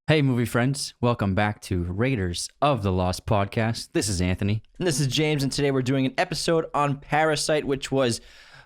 Hey, movie friends. Welcome back to Raiders of the Lost podcast. This is Anthony. And this is James, and today we're doing an episode on Parasite, which was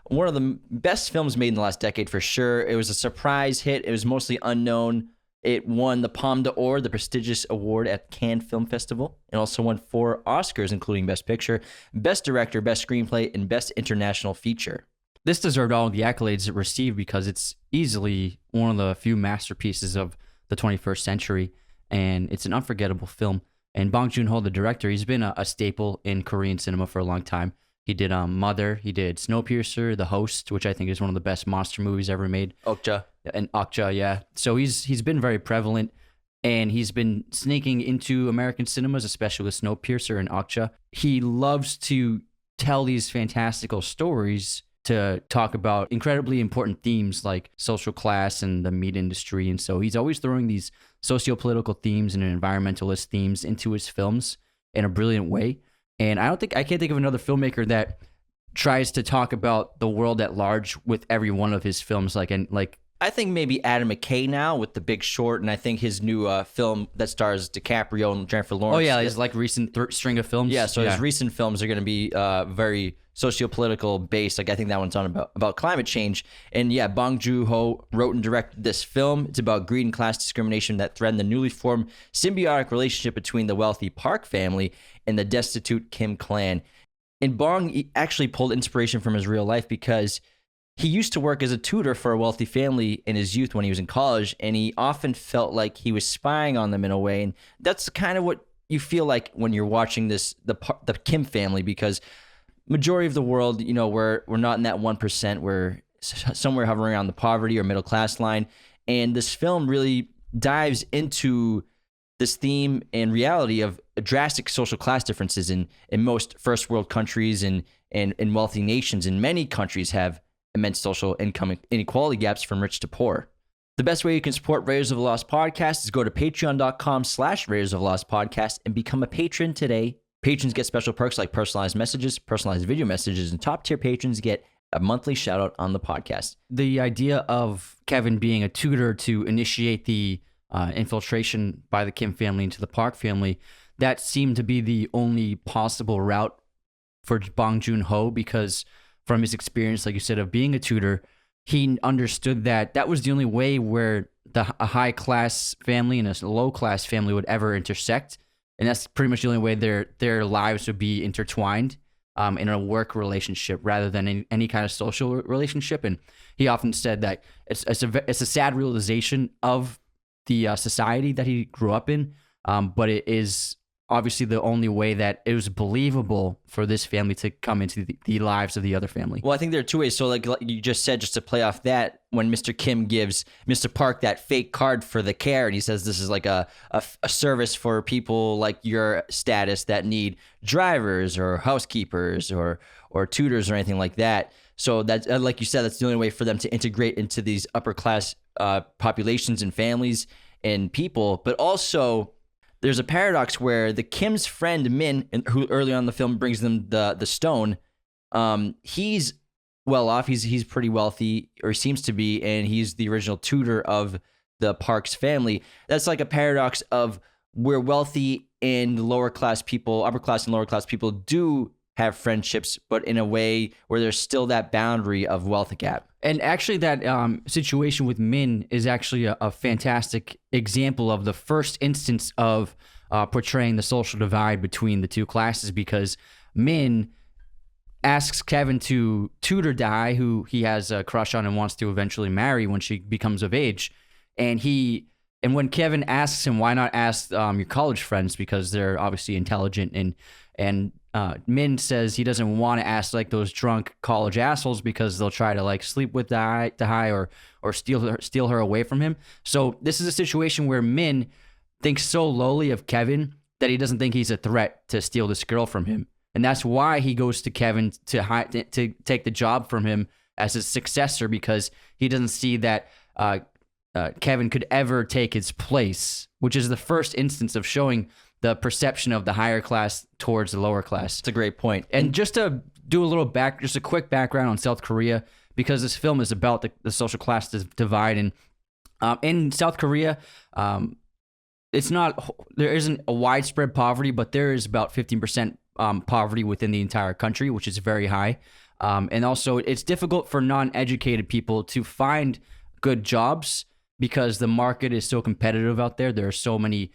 one of the best films made in the last decade for sure. It was a surprise hit. It was mostly unknown. It won the Palme d'Or, the prestigious award at Cannes Film Festival. It also won 4 Oscars, including Best Picture, Best Director, Best Screenplay, and Best International Feature. This deserved all the accolades it received because it's easily one of the few masterpieces of the 21st century, and it's an unforgettable film. And Bong Joon-Ho, the director, he's been a staple in Korean cinema for a long time. He did Mother, he did Snowpiercer, The Host, which I think is one of the best monster movies ever made. Okja. And Okja, yeah. So he's been very prevalent, and he's been sneaking into American cinemas, especially with Snowpiercer and Okja. He loves to tell these fantastical stories to talk about incredibly important themes like social class and the meat industry. And so he's always throwing these socio-political themes and environmentalist themes into his films in a brilliant way. And I can't think of another filmmaker that tries to talk about the world at large with every one of his films. I think maybe Adam McKay now with The Big Short, and I think his new film that stars DiCaprio and Jennifer Lawrence. Oh yeah, his recent string of films. Yeah, so his recent films are going to be very socio-political based. Like I think that one's on about climate change. And yeah, Bong Joon-Ho wrote and directed this film. It's about greed and class discrimination that threaten the newly formed symbiotic relationship between the wealthy Park family and the destitute Kim clan. And Bong actually pulled inspiration from his real life because he used to work as a tutor for a wealthy family in his youth when he was in college, and he often felt like he was spying on them in a way. And that's kind of what you feel like when you're watching the Kim family, because majority of the world, you know, we're not in that 1%. We're somewhere hovering around the poverty or middle class line. And this film really dives into this theme and reality of drastic social class differences in most first world countries and wealthy nations. And many countries have immense social income inequality gaps from rich to poor. The best way you can support Raiders of the Lost podcast is go to patreon.com/Raiders of the Lost podcast and become a patron today. Patrons get special perks like personalized messages, personalized video messages, and top tier patrons get a monthly shout out on the podcast. The idea of Kevin being a tutor to initiate the infiltration by the Kim family into the Park family, that seemed to be the only possible route for Bong Joon-Ho, because from his experience, like you said, of being a tutor, he understood that that was the only way where a high class family and a low class family would ever intersect. And that's pretty much the only way their lives would be intertwined in a work relationship rather than in any kind of social relationship. And he often said that it's a sad realization of the society that he grew up in, but it is obviously the only way that it was believable for this family to come into the lives of the other family. Well, I think there are 2 ways. So like you just said, just to play off that, when Mr. Kim gives Mr. Park that fake card for the care, and he says this is like a service for people like your status that need drivers or housekeepers or tutors or anything like that. So that's, like you said, that's the only way for them to integrate into these upper class populations and families and people. But also, there's a paradox where the Kim's friend Min, who early on in the film brings them the stone, he's well off. He's pretty wealthy, or seems to be, and he's the original tutor of the Parks family. That's like a paradox of where wealthy and lower class people, upper class and lower class people do have friendships, but in a way where there's still that boundary of wealth gap. And actually that situation with Min is actually a fantastic example of the first instance of portraying the social divide between the two classes, because Min asks Kevin to tutor Dai, who he has a crush on and wants to eventually marry when she becomes of age. And when Kevin asks him, why not ask your college friends, because they're obviously intelligent, and Min says he doesn't want to ask like those drunk college assholes because they'll try to like sleep with Dai or steal her away from him. So this is a situation where Min thinks so lowly of Kevin that he doesn't think he's a threat to steal this girl from him, and that's why he goes to Kevin to take the job from him as his successor, because he doesn't see that Kevin could ever take his place, which is the first instance of showing the perception of the higher class towards the lower class. It's a great point. And just to do just a quick background on South Korea, because this film is about the social class divide. And in South Korea, it's not, there isn't a widespread poverty, but there is about 15% poverty within the entire country, which is very high. And also, it's difficult for non-educated people to find good jobs because the market is so competitive out there. There are so many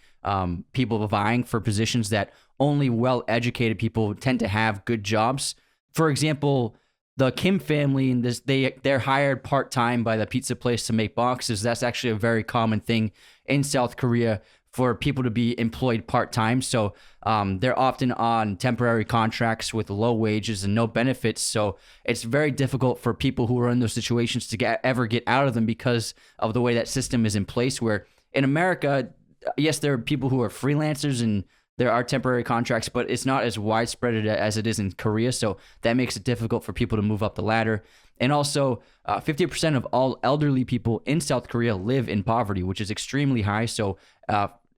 people vying for positions that only well-educated people tend to have good jobs. For example, the Kim family, and they're hired part-time by the pizza place to make boxes. That's actually a very common thing in South Korea for people to be employed part-time. So they're often on temporary contracts with low wages and no benefits. So it's very difficult for people who are in those situations to ever get out of them because of the way that system is in place. Where in America, yes, there are people who are freelancers and there are temporary contracts, but it's not as widespread as it is in Korea. So that makes it difficult for people to move up the ladder. And also, 50% of all elderly people in South Korea live in poverty, which is extremely high. So,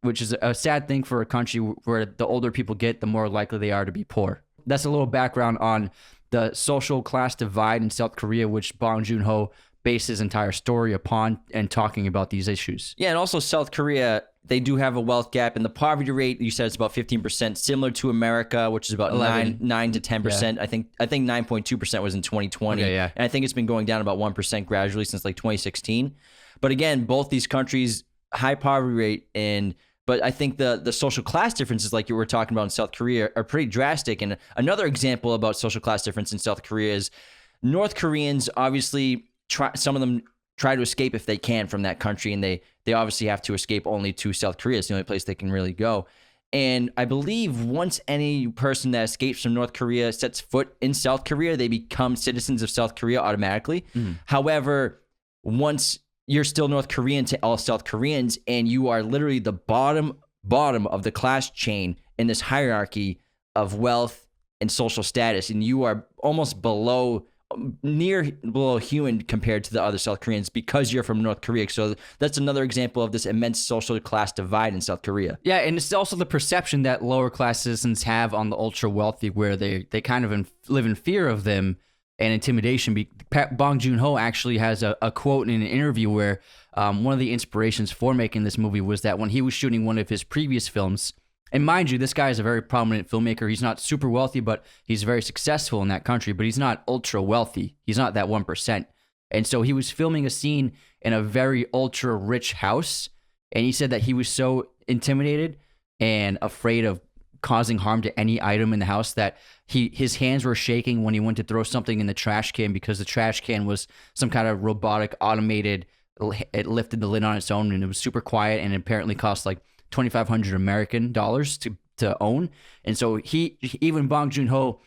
which is a sad thing for a country where the older people get, the more likely they are to be poor. That's a little background on the social class divide in South Korea, which Bong Joon-Ho based his entire story upon and talking about these issues. Yeah, and also South Korea, they do have a wealth gap, and the poverty rate, you said it's about 15%, similar to America, which is about 9 to 10%. Yeah. I think 9.2% was in 2020. Okay, yeah. And I think it's been going down about 1% gradually since like 2016. But again, both these countries, high poverty rate, but I think the social class differences, like you were talking about in South Korea, are pretty drastic. And another example about social class difference in South Korea is North Koreans obviously some of them try to escape if they can from that country, and they obviously have to escape only to South Korea. It's the only place they can really go. And I believe once any person that escapes from North Korea sets foot in South Korea, they become citizens of South Korea automatically. However, once you're still North Korean to all South Koreans, and you are literally the bottom of the class chain in this hierarchy of wealth and social status, and you are almost below human compared to the other South Koreans because you're from North Korea. So that's another example of this immense social class divide in South Korea. Yeah, and it's also the perception that lower class citizens have on the ultra wealthy, where they kind of live in fear of them and intimidation. Bong Joon-Ho actually has a quote in an interview where one of the inspirations for making this movie was that when he was shooting one of his previous films, and mind you, this guy is a very prominent filmmaker. He's not super wealthy, but he's very successful in that country, but he's not ultra wealthy. He's not that 1%. And so he was filming a scene in a very ultra rich house, and he said that he was so intimidated and afraid of causing harm to any item in the house that his hands were shaking when he went to throw something in the trash can, because the trash can was some kind of robotic automated, it lifted the lid on its own, and it was super quiet, and it apparently cost like $2,500 American dollars to own. And so even Bong Joon-Ho,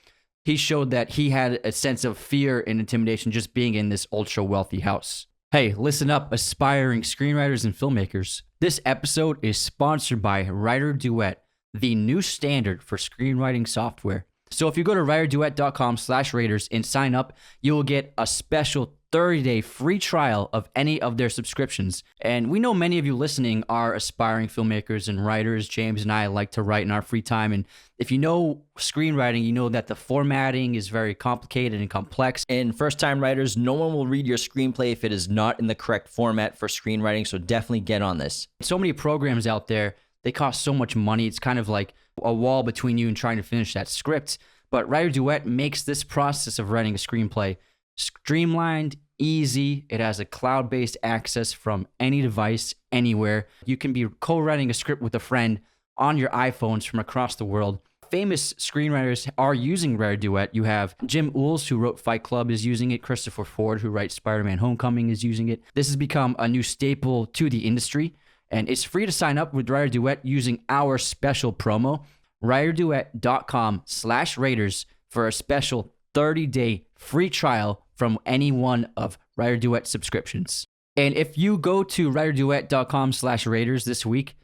he showed that he had a sense of fear and intimidation just being in this ultra wealthy house. Hey, listen up, aspiring screenwriters and filmmakers. This episode is sponsored by Writer Duet, the new standard for screenwriting software. So if you go to writerduet.com/raters and sign up, you will get a special 30-day free trial of any of their subscriptions. And we know many of you listening are aspiring filmmakers and writers. James and I like to write in our free time. And if you know screenwriting, you know that the formatting is very complicated and complex. And first-time writers, no one will read your screenplay if it is not in the correct format for screenwriting. So definitely get on this. So many programs out there, they cost so much money. It's kind of like a wall between you and trying to finish that script. But Writer Duet makes this process of writing a screenplay streamlined, easy. It has a cloud-based access from any device, anywhere. You can be co-writing a script with a friend on your iPhones from across the world. Famous screenwriters are using Writer Duet. You have Jim Uhls, who wrote Fight Club, is using it. Christopher Ford, who writes Spider-Man Homecoming, is using it. This has become a new staple to the industry, and it's free to sign up with Writer Duet using our special promo, writerduet.com/raters, for a special 30-day free trial from any one of Writer Duet subscriptions. And if you go to writerduet.com/raters this week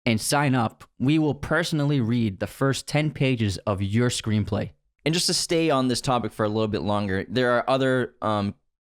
and sign up, we will personally read the first 10 pages of your screenplay. And just to stay on this topic for a little bit longer, there are other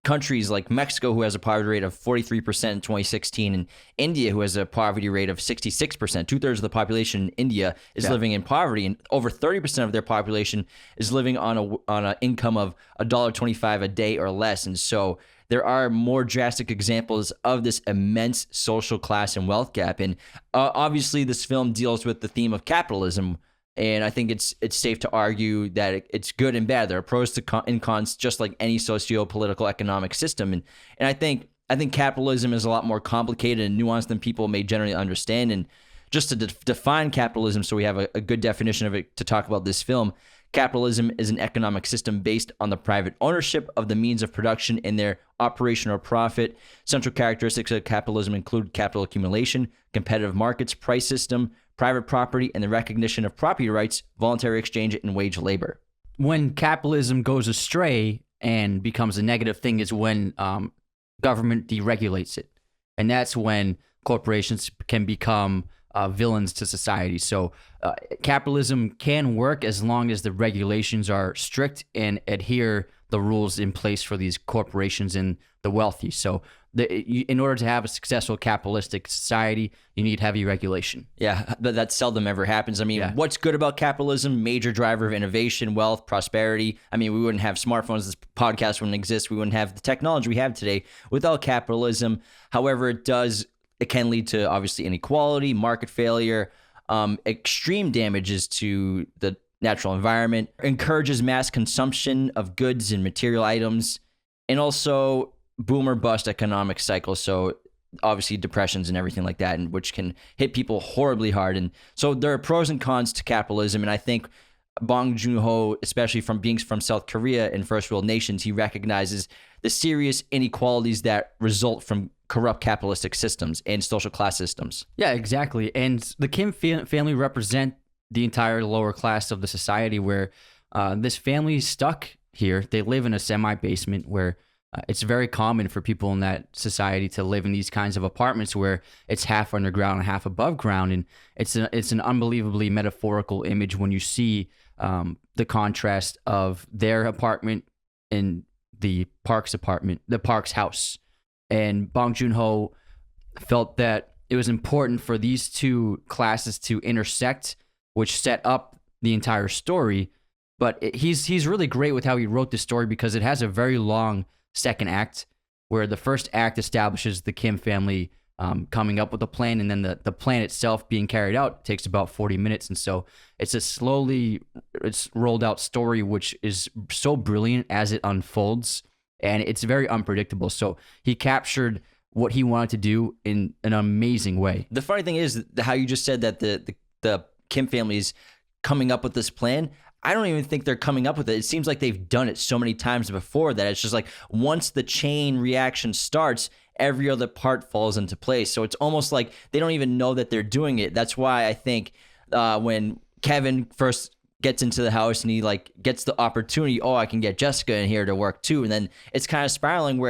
countries like Mexico, who has a poverty rate of 43% in 2016, and India, who has a poverty rate of 66%. 2/3 of the population in India is living in poverty, and over 30% of their population is living on an income of $1.25 a day or less. And so there are more drastic examples of this immense social class and wealth gap. And obviously, this film deals with the theme of capitalism. And I think it's safe to argue that it's good and bad. There are pros and cons, just like any socio-political economic system. And I think capitalism is a lot more complicated and nuanced than people may generally understand. And just to define capitalism, so we have a good definition of it to talk about this film, capitalism is an economic system based on the private ownership of the means of production and their operation or profit. Central characteristics of capitalism include capital accumulation, competitive markets, price system, private property, and the recognition of property rights, voluntary exchange, and wage labor. When capitalism goes astray and becomes a negative thing is when government deregulates it. And that's when corporations can become villains to society. So capitalism can work as long as the regulations are strict and adhere the rules in place for these corporations and the wealthy. So in order to have a successful capitalistic society, you need heavy regulation. Yeah, but that seldom ever happens. I mean, What's good about capitalism? Major driver of innovation, wealth, prosperity. I mean, we wouldn't have smartphones. This podcast wouldn't exist. We wouldn't have the technology we have today without capitalism. However, it can lead to obviously inequality, market failure, extreme damages to the natural environment, encourages mass consumption of goods and material items, and also boom or bust economic cycles. So obviously depressions and everything like that, and which can hit people horribly hard. And so there are pros and cons to capitalism. And I think Bong Joon-Ho, especially from being from South Korea and first world nations, he recognizes the serious inequalities that result from corrupt capitalistic systems and social class systems. Yeah, exactly. And the Kim family represent the entire lower class of the society, where this family is stuck here. They live in a semi-basement where it's very common for people in that society to live in these kinds of apartments where it's half underground and half above ground. And it's an unbelievably metaphorical image when you see the contrast of their apartment and the Park's house. And Bong Joon-ho felt that it was important for these two classes to intersect, which set up the entire story. But he's really great with how he wrote this story, because it has a very long second act, where the first act establishes the Kim family coming up with a plan, and then the plan itself being carried out takes about 40 minutes. And so it's it's rolled out story, which is so brilliant as it unfolds, and it's very unpredictable. So he captured what he wanted to do in an amazing way. The funny thing is how you just said that the Kim family is coming up with this plan. I don't even think they're coming up with it. It seems like they've done it so many times before that it's just like once the chain reaction starts, every other part falls into place. So it's almost like they don't even know that they're doing it. That's why I think when Kevin first gets into the house and he like gets the opportunity, I can get Jessica in here to work too. And then it's kind of spiraling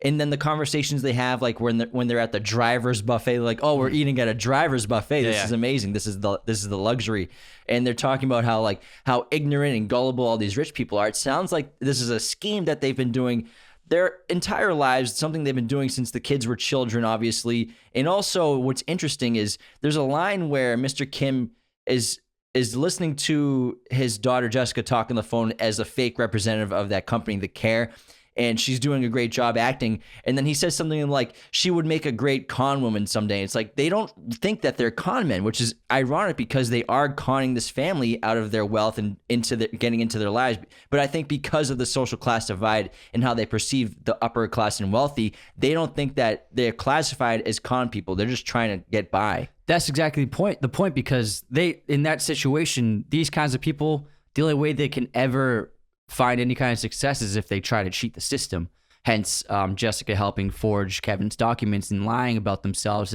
and then the conversations they have, like when they're at the driver's buffet, like, we're eating at a driver's buffet. This is amazing. This is the luxury. And they're talking about how ignorant and gullible all these rich people are. It sounds like this is a scheme that they've been doing their entire lives, something they've been doing since the kids were children, obviously. And also what's interesting is there's a line where Mr. Kim is listening to his daughter Jessica talk on the phone as a fake representative of that company, The Care, and she's doing a great job acting. And then he says something like, she would make a great con woman someday. It's like they don't think that they're con men, which is ironic because they are conning this family out of their wealth and getting into their lives. But I think because of the social class divide and how they perceive the upper class and wealthy, they don't think that they're classified as con people. They're just trying to get by. That's exactly the point, because in that situation, these kinds of people, the only way they can ever find any kind of success is if they try to cheat the system. Hence, Jessica helping forge Kevin's documents and lying about themselves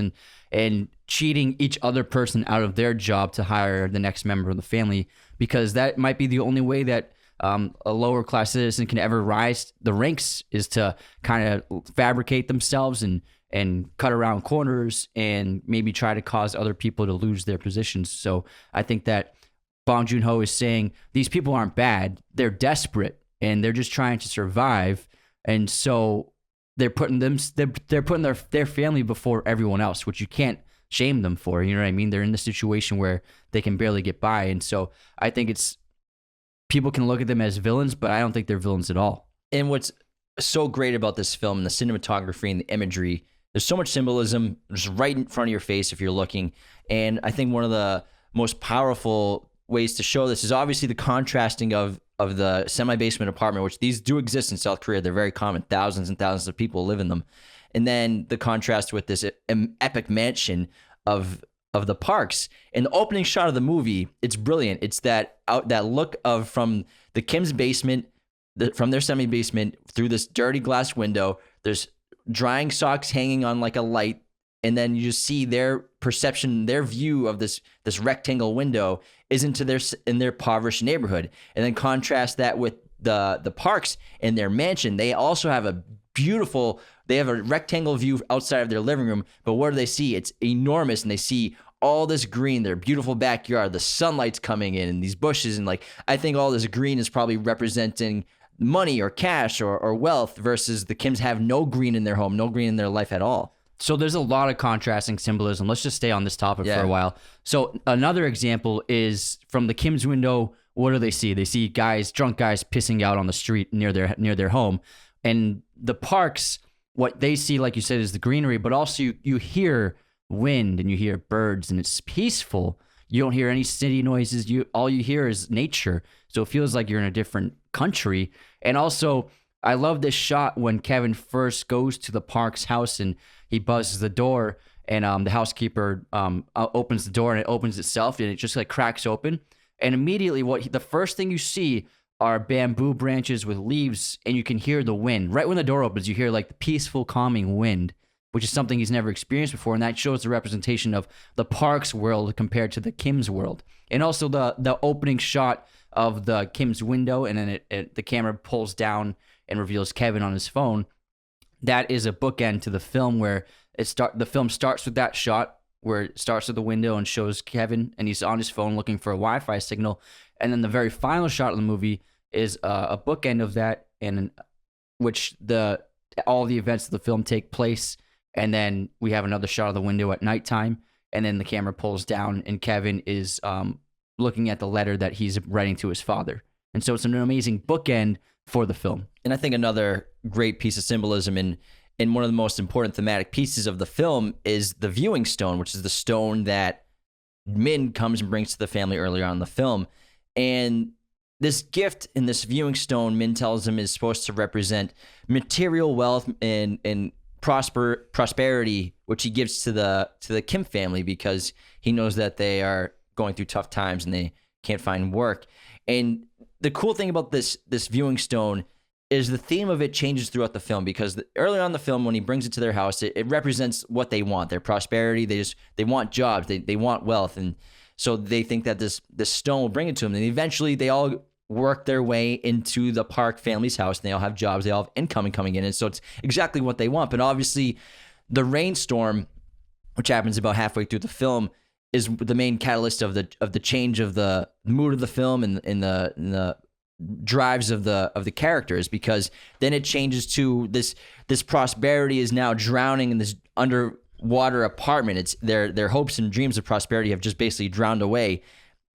and cheating each other person out of their job to hire the next member of the family, because that might be the only way that a lower class citizen can ever rise the ranks, is to kind of fabricate themselves and cut around corners and maybe try to cause other people to lose their positions. So I think that Bong Joon-ho is saying these people aren't bad. They're desperate and they're just trying to survive. And so they're putting their family before everyone else, which you can't shame them for. You know what I mean? They're in the situation where they can barely get by. And so I think people can look at them as villains, but I don't think they're villains at all. And what's so great about this film and the cinematography and the imagery. There's so much symbolism just right in front of your face if you're looking. And I think one of the most powerful ways to show this is obviously the contrasting of the semi-basement apartment, which these do exist in South Korea. They're very common. Thousands and thousands of people live in them. And then the contrast with this epic mansion of the parks. In the opening shot of the movie, it's brilliant. It's that look of from the Kim's basement, from their semi-basement through this dirty glass window. There's drying socks hanging on like a light, and then you just see their perception, their view of this rectangle window is in their impoverished neighborhood. And then contrast that with the parks in their mansion. They also have a rectangle view outside of their living room, but what do they see? It's enormous, and they see all this green, their beautiful backyard, the sunlight's coming in, and these bushes, and like I think all this green is probably representing money or cash or wealth, versus the Kims have no green in their home, no green in their life at all. So there's a lot of contrasting symbolism. Let's just stay on this topic for a while. So another example is from the Kim's window. What do they see? They see drunk guys pissing out on the street near their home. And the parks, what they see, like you said, is the greenery, but also you hear wind and you hear birds, and it's peaceful. You don't hear any city noises. All you hear is nature. So it feels like you're in a different country. And also, I love this shot when Kevin first goes to the park's house and he buzzes the door, and the housekeeper opens the door, and it opens itself, and it just like cracks open. And immediately, the first thing you see are bamboo branches with leaves, and you can hear the wind. Right when the door opens, you hear like the peaceful, calming wind, which is something he's never experienced before, and that shows the representation of the park's world compared to the Kim's world. And also the opening shot of the Kim's window, and then the camera pulls down and reveals Kevin on his phone. That is a bookend to the film where the film starts with that shot where it starts with the window and shows Kevin, and he's on his phone looking for a Wi-Fi signal. And then the very final shot of the movie is a bookend of that, in which all the events of the film take place. And then we have another shot of the window at nighttime, and then the camera pulls down, and Kevin is looking at the letter that he's writing to his father. And so it's an amazing bookend for the film. And I think another great piece of symbolism in one of the most important thematic pieces of the film is the viewing stone, which is the stone that Min comes and brings to the family earlier on in the film. And this gift in this viewing stone, Min tells him, is supposed to represent material wealth and prosperity, which he gives to the Kim family because he knows that they are going through tough times and they can't find work. And the cool thing about this viewing stone is the theme of it changes throughout the film, because early on in the film, when he brings it to their house, it represents what they want, their prosperity. They want jobs, they want wealth, and so they think that this stone will bring it to them. And eventually, they all work their way into the Park family's house, and they all have jobs, they all have income coming in, and so it's exactly what they want. But obviously, the rainstorm, which happens about halfway through the film, is the main catalyst of the change of the mood of the film and the drives of the characters, because then it changes to this prosperity is now drowning in this underwater apartment. It's their hopes and dreams of prosperity have just basically drowned away.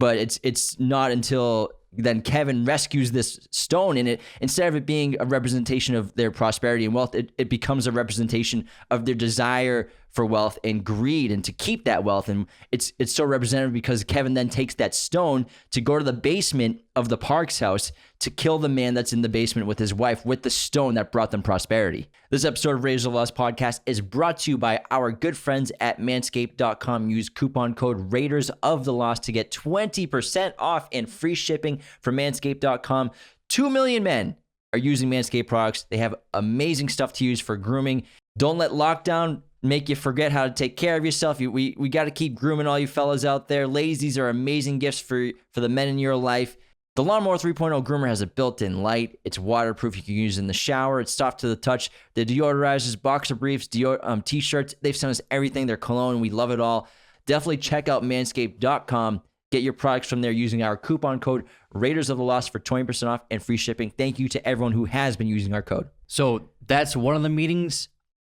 But it's not until then Kevin rescues this stone, and it, instead of it being a representation of their prosperity and wealth, it becomes a representation of their desire for wealth and greed and to keep that wealth. And it's so representative because Kevin then takes that stone to go to the basement of the Park's house to kill the man that's in the basement with his wife with the stone that brought them prosperity. This episode of Raiders of the Lost podcast is brought to you by our good friends at manscaped.com. Use coupon code Raiders of the Lost to get 20% off and free shipping from manscaped.com. 2 million men are using Manscaped products. They have amazing stuff to use for grooming. Don't let lockdown make you forget how to take care of yourself. We got to keep grooming all you fellas out there. Ladies, these are amazing gifts for the men in your life. The Lawnmower 3.0 groomer has a built-in light. It's waterproof. You can use it in the shower. It's soft to the touch. The deodorizers, boxer briefs, t-shirts, they've sent us everything. Their cologne, we love it all. Definitely check out manscaped.com. Get your products from there using our coupon code Raiders of the Lost for 20% off and free shipping. Thank you to everyone who has been using our code. So that's one of the meanings,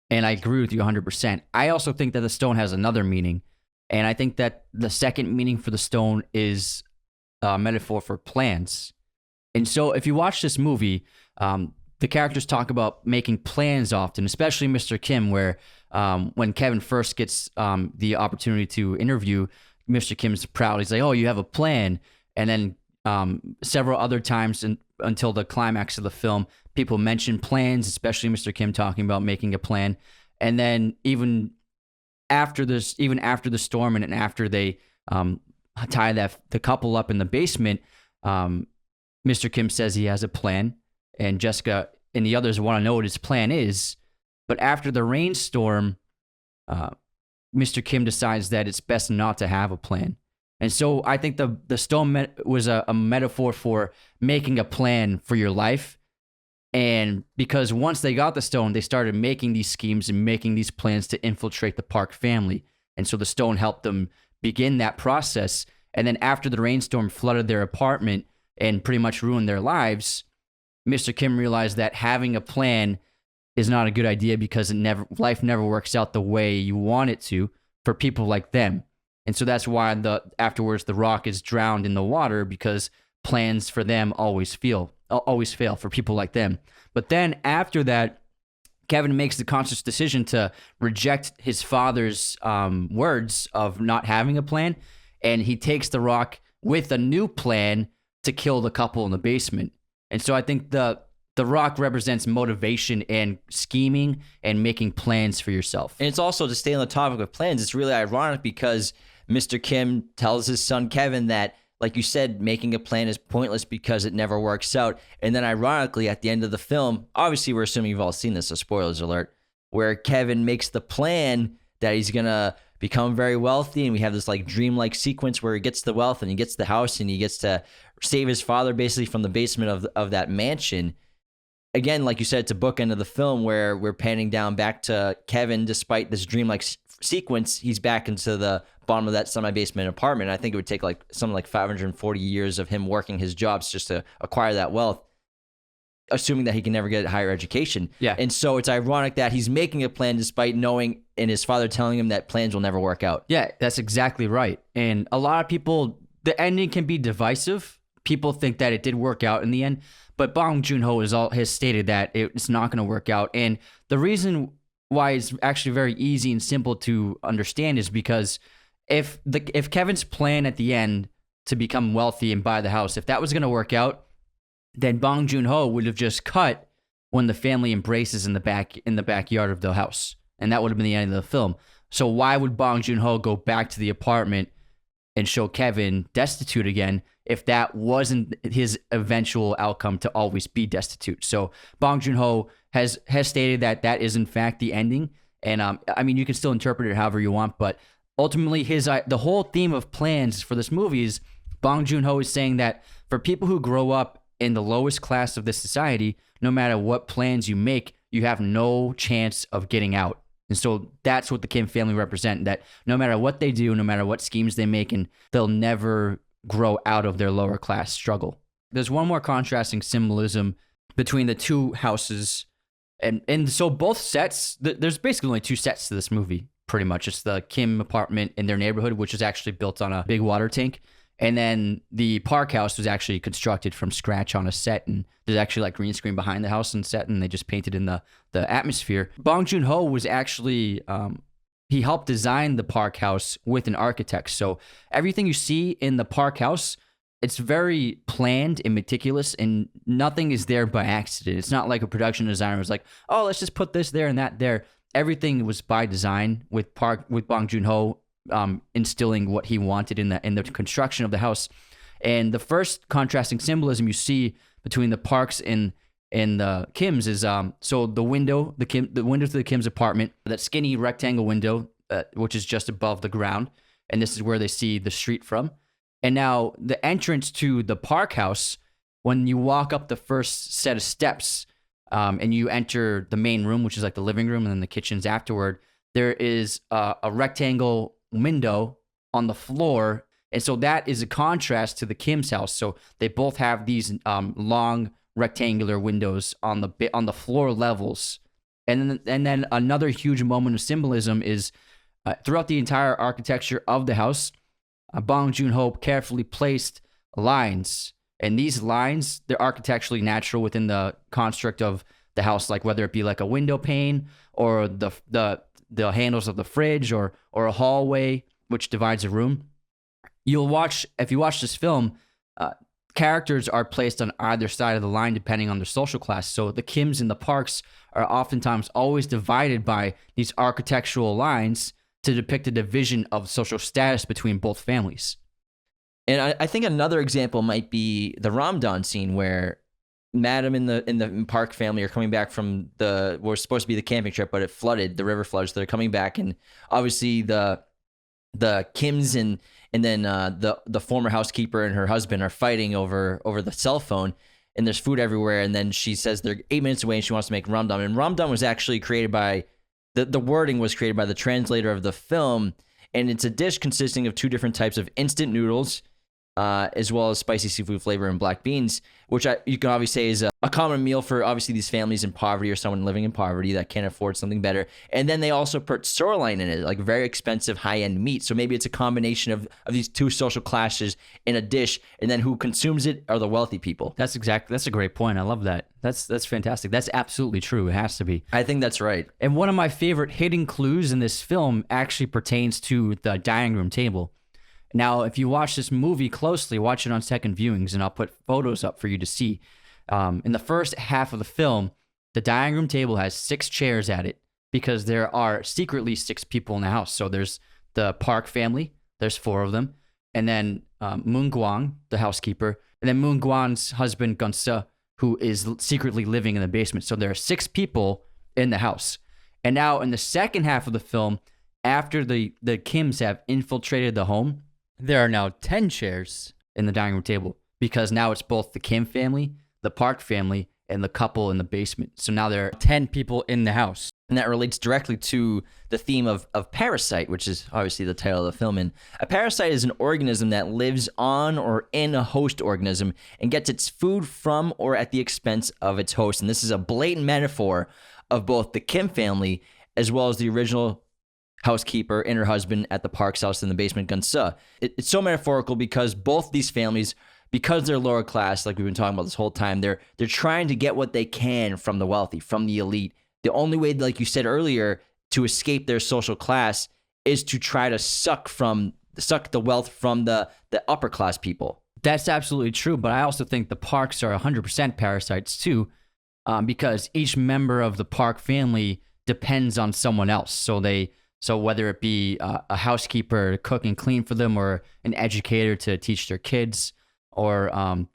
and I agree with you 100%. I also think that the stone has another meaning, and I think that the second meaning for the stone is a metaphor for plans. And so if you watch this movie, the characters talk about making plans often, especially Mr. Kim, where when Kevin first gets the opportunity to interview, Mr. Kim's proud. He's like, "Oh, you have a plan." And then several other times until the climax of the film, people mention plans, especially Mr. Kim talking about making a plan. And then even after the storm and after they tie the couple up in the basement, Mr. Kim says he has a plan, and Jessica and the others want to know what his plan is. But after the rainstorm, Mr. Kim decides that it's best not to have a plan. And so I think the stone was a metaphor for making a plan for your life. And because once they got the stone, they started making these schemes and making these plans to infiltrate the Park family. And so the stone helped them begin that process. And then after the rainstorm flooded their apartment and pretty much ruined their lives, Mr. Kim realized that having a plan is not a good idea because life never works out the way you want it to for people like them. And so that's why afterwards the rock is drowned in the water, because plans for them always fail for people like them. But then after that, Kevin makes the conscious decision to reject his father's words of not having a plan, and he takes the rock with a new plan to kill the couple in the basement. And so I think the rock represents motivation and scheming and making plans for yourself. And it's also, to stay on the topic of plans, it's really ironic because Mr. Kim tells his son Kevin that, like you said, making a plan is pointless because it never works out. And then ironically, at the end of the film, obviously we're assuming you've all seen this, so spoilers alert, where Kevin makes the plan that he's going to become very wealthy, and we have this like dreamlike sequence where he gets the wealth and he gets the house and he gets to save his father basically from the basement of that mansion. Again, like you said, it's a bookend of the film where we're panning down back to Kevin. Despite this dreamlike sequence, he's back into the bottom of that semi-basement apartment. I think it would take something like 540 years of him working his jobs just to acquire that wealth, assuming that he can never get a higher education. Yeah. And so it's ironic that he's making a plan despite knowing and his father telling him that plans will never work out. Yeah, that's exactly right. And a lot of people, the ending can be divisive. People think that it did work out in the end, but Bong Joon-Ho has stated that it's not going to work out. And the reason why it's actually very easy and simple to understand is because if Kevin's plan at the end to become wealthy and buy the house, if that was going to work out, then Bong Joon-Ho would have just cut when the family embraces in the backyard of the house, and that would have been the end of the film. So why would Bong Joon-Ho go back to the apartment and show Kevin destitute again if that wasn't his eventual outcome to always be destitute? So Bong Joon-Ho has stated that is in fact the ending, and I mean, you can still interpret it however you want, but ultimately the whole theme of plans for this movie is Bong Joon-Ho is saying that for people who grow up in the lowest class of this society, no matter what plans you make, you have no chance of getting out. And so that's what the Kim family represent, that no matter what they do, no matter what schemes they make, and they'll never grow out of their lower class struggle. There's one more contrasting symbolism between the two houses. And so both sets, there's basically only two sets to this movie, pretty much. It's the Kim apartment in their neighborhood, which is actually built on a big water tank. And then the Park house was actually constructed from scratch on a set, and there's actually like green screen behind the house and set, and they just painted in the atmosphere. Bong Joon-Ho was actually, he helped design the Park house with an architect. So everything you see in the Park house, it's very planned and meticulous, and nothing is there by accident. It's not like a production designer was like, oh, let's just put this there and that there. Everything was by design with Bong Joon-Ho instilling what he wanted in the construction of the house. And the first contrasting symbolism you see between the Parks and the Kims is so the window to the Kims apartment, that skinny rectangle window, which is just above the ground, and this is where they see the street from. And now the entrance to the Park house, when you walk up the first set of steps, and you enter the main room, which is like the living room, and then the kitchen's afterward, there is a rectangle window on the floor. And so that is a contrast to the Kim's house. So they both have these long rectangular windows on the floor levels. And then another huge moment of symbolism is throughout the entire architecture of the house, Bong Joon-Ho carefully placed lines And these lines, they're architecturally natural within the construct of the house, like whether it be like a window pane or the handles of the fridge or a hallway which divides a room. If you watch this film, characters are placed on either side of the line depending on their social class. So the Kims and the Parks are oftentimes always divided by these architectural lines to depict a division of social status between both families. And I think another example might be the Ramadan scene where Madam and the Park family are coming back from was supposed to be the camping trip, but it flooded. The river flooded, so they're coming back, and obviously the Kims and then the former housekeeper and her husband are fighting over the cell phone, and there's food everywhere. And then she says they're 8 minutes away, and she wants to make Ramadan. And Ramadan was actually created by the wording was created by the translator of the film, and it's a dish consisting of 2 different types of instant noodles, as well as spicy seafood flavor and black beans, which you can obviously say is a common meal for obviously these families in poverty or someone living in poverty that can't afford something better. And then they also put sirloin in it, like very expensive high-end meat. So maybe it's a combination of these 2 social classes in a dish, and then who consumes it are the wealthy people. That's a great point. I love that. That's fantastic. That's absolutely true. It has to be. I think that's right. And one of my favorite hidden clues in this film actually pertains to the dining room table. Now, if you watch this movie closely, watch it on second viewings, and I'll put photos up for you to see. In the first half of the film, the dining room table has 6 chairs at it because there are secretly 6 people in the house. So there's the Park family, there's 4 of them, and then Moon Gwang, the housekeeper, and then Moon Gwang's husband, Gun-se, who is secretly living in the basement. So there are 6 people in the house. And now in the second half of the film, after the Kims have infiltrated the home, there are now 10 chairs in the dining room table because now it's both the Kim family, the Park family, and the couple in the basement. So now there are 10 people in the house. And that relates directly to the theme of Parasite, which is obviously the title of the film. And a parasite is an organism that lives on or in a host organism and gets its food from or at the expense of its host. And this is a blatant metaphor of both the Kim family as well as the original housekeeper and her husband at the Park's house in the basement, Gun-se. It's so metaphorical because both these families, because they're lower class, like we've been talking about this whole time, they're trying to get what they can from the wealthy, from the elite. The only way, like you said earlier, to escape their social class is to try to suck the wealth from the upper class people. That's absolutely true, but I also think the Parks are 100% parasites too, because each member of the Park family depends on someone else. So whether it be a housekeeper to cook and clean for them, or an educator to teach their kids, or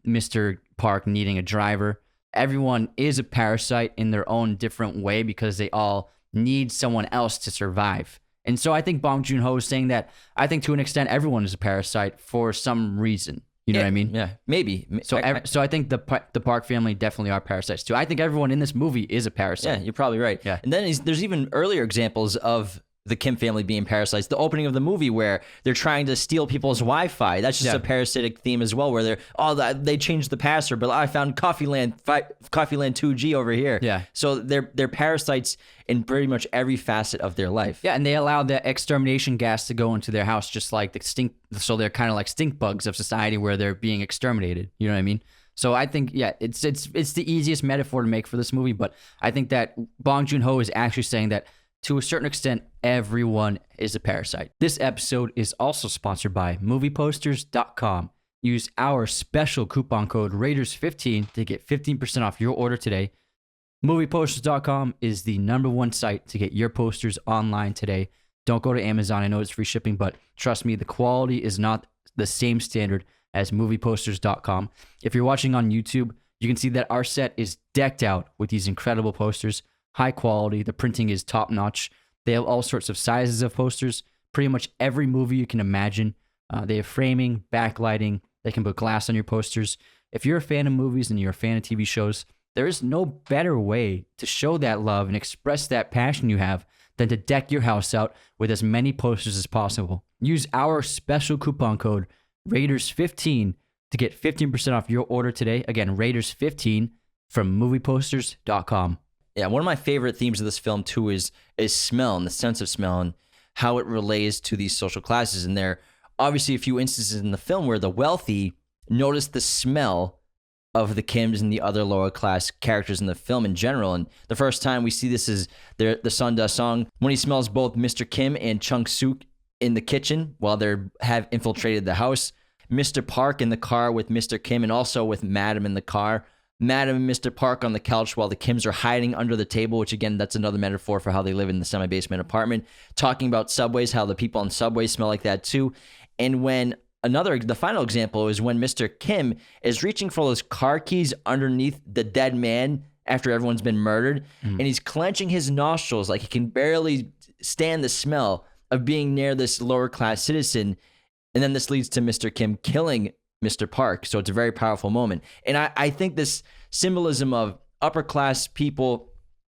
Mr. Park needing a driver, everyone is a parasite in their own different way because they all need someone else to survive. And so I think Bong Joon-Ho is saying that I think to an extent everyone is a parasite for some reason. You know what I mean? Yeah, maybe. So I think the Park family definitely are parasites too. I think everyone in this movie is a parasite. Yeah, you're probably right. Yeah. And then there's even earlier examples of the Kim family being parasites. The opening of the movie where they're trying to steal people's Wi-Fi. That's just a parasitic theme as well, where they changed the password, but I found Coffeeland 2G over here. Yeah. So they're parasites in pretty much every facet of their life. Yeah, and they allow the extermination gas to go into their house, just like the stink. So they're kind of like stink bugs of society where they're being exterminated. You know what I mean? So I think, it's the easiest metaphor to make for this movie, but I think that Bong Joon-Ho is actually saying that to a certain extent, everyone is a parasite. This episode is also sponsored by movieposters.com. Use our special coupon code Raiders15 to get 15% off your order today. Movieposters.com is the #1 site to get your posters online today. Don't go to Amazon. I know it's free shipping, but trust me, the quality is not the same standard as movieposters.com. If you're watching on YouTube, you can see that our set is decked out with these incredible posters. High quality. The printing is top notch. They have all sorts of sizes of posters, pretty much every movie you can imagine. They have framing, backlighting. They can put glass on your posters. If you're a fan of movies and you're a fan of TV shows, there is no better way to show that love and express that passion you have than to deck your house out with as many posters as possible. Use our special coupon code Raiders15 to get 15% off your order today. Again, Raiders15 from movieposters.com. Yeah, one of my favorite themes of this film too is smell and the sense of smell and how it relates to these social classes. And there are obviously a few instances in the film where the wealthy notice the smell of the Kims and the other lower class characters in the film in general. And the first time we see this is the Sun Da Song, when he smells both Mr. Kim and Chung Suk in the kitchen while they have infiltrated the house. Mr. Park in the car with Mr. Kim, and also with Madam in the car. Madam and Mr. Park on the couch while the Kims are hiding under the table, which again, that's another metaphor for how they live in the semi-basement apartment. Talking about subways, how the people on subways smell like that too. And when the final example is when Mr. Kim is reaching for those car keys underneath the dead man after everyone's been murdered, and he's clenching his nostrils like he can barely stand the smell of being near this lower class citizen. And then this leads to Mr. Kim killing Mr. Park. So it's a very powerful moment. And I think this symbolism of upper class people